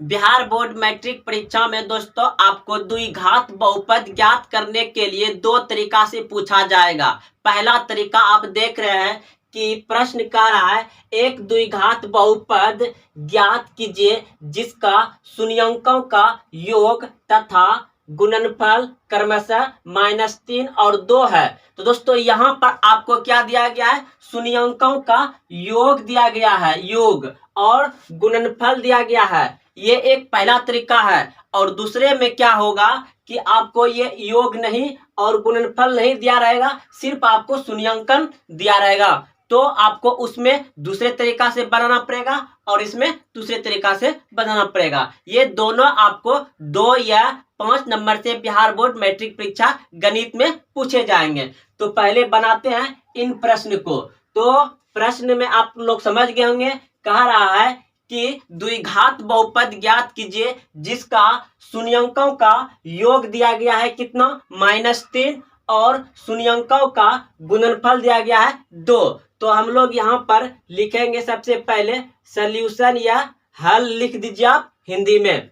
Bihar board matric परीक्षा में दोस्तों आपको द्विघात बहुपद ज्ञात करने के लिए दो तरीका से पूछा जाएगा। पहला तरीका आप देख रहे हैं कि प्रश्न कह रहा है एक द्विघात बहुपद ज्ञात कीजिए जिसका शून्यंकों का योग तथा गुणनफल क्रमशः -3 और 2 है। तो दोस्तों यहाँ पर आपको क्या दिया गया है, शून्यंकों का योग दिया गया है, योग, और गुणनफल दिया गया है। ये एक पहला तरीका है। और दूसरे में क्या होगा कि आपको ये योग नहीं और गुणनफल नहीं दिया रहेगा, सिर्फ आपको शून्यांकन दिया रहेगा। तो आपको उसमें दूसरे तरीका से बनाना पड़ेगा और इसमें दूसरे तरीका से बनाना पड़ेगा। ये दोनों आपको 2 या 5 नंबर से बिहार बोर्ड मैट्रिक परीक्षा गणित में पूछे जाएंगे। तो पहले बनाते हैं इन प्रश्न को। तो प्रश्न में आप लोग समझ गए होंगे, कह रहा है कि द्विघात बहुपद ज्ञात कीजिए जिसका शून्यंकों का योग दिया गया है कितना, -3, और शून्यंकों का गुणनफल दिया गया है 2। तो हम लोग यहाँ पर लिखेंगे सबसे पहले सॉल्यूशन या हल लिख दीजिए आप हिंदी में।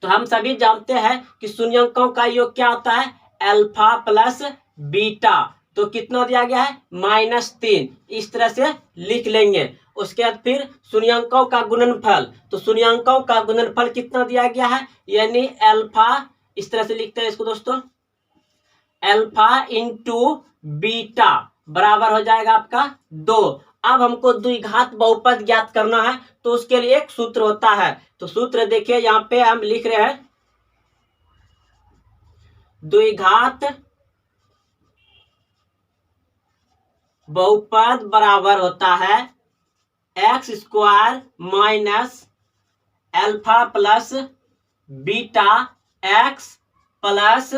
तो हम सभी जानते हैं कि शून्यंकों का योग क्या होता है, अल्फा प्लस बीटा। तो कितना दिया गया है, -3, इस तरह से लिख लेंगे। उसके बाद फिर शून्यंकों का गुणनफल, तो शून्यंकों का गुणनफल कितना दिया गया है, यानी अल्फा, इस तरह से लिखते हैं इसको दोस्तों, अल्फा इंटू बीटा बराबर हो जाएगा आपका 2। अब हमको द्विघात बहुपद ज्ञात करना है, तो उसके लिए एक सूत्र होता है। तो सूत्र देखिए यहाँ पे हम लिख रहे हैं, द्विघात बहुपद बराबर होता है x² minus alpha plus beta x plus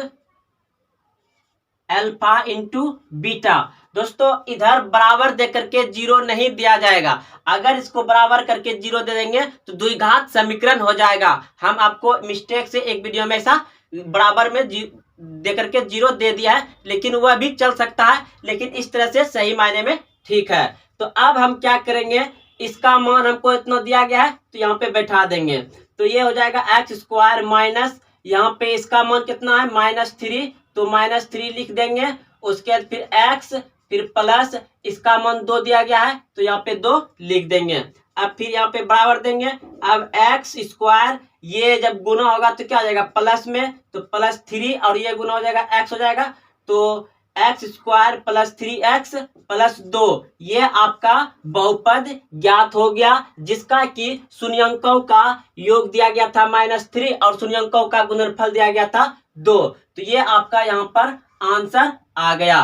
alpha into beta. दोस्तों इधर बराबर दे करके 0 नहीं दिया जाएगा। अगर इसको बराबर करके 0 दे देंगे तो द्विघात समीकरण हो जाएगा। हम आपको मिस्टेक से एक वीडियो में ऐसा बराबर में दे करके 0 दे दिया है, लेकिन वह भी चल सकता है, लेकिन इस तरह से सही मायने में ठीक है। तो अब हम क्या करेंगे, इसका मान हमको इतना दिया गया है तो यहाँ पे बैठा देंगे। तो ये हो जाएगा x² माइनस, यहाँ पे इसका मान कितना है, -3, तो -3 लिख देंगे। उसके बाद फिर x, फिर प्लस इसका मान 2 दिया गया है तो यहाँ पे 2 लिख देंगे। अब फिर यहाँ पे बराबर देंगे। अब x², ये जब गुना होगा तो क्या हो जाएगा, प्लस में, तो +3, और ये गुना हो जाएगा x हो जाएगा, तो x² + 3x + 2, ये आपका बहुपद ज्ञात हो गया जिसका कि शून्यंकों का योग दिया गया था -3 और शून्यंकों का गुणनफल दिया गया था 2। तो ये आपका यहाँ पर आंसर आ गया।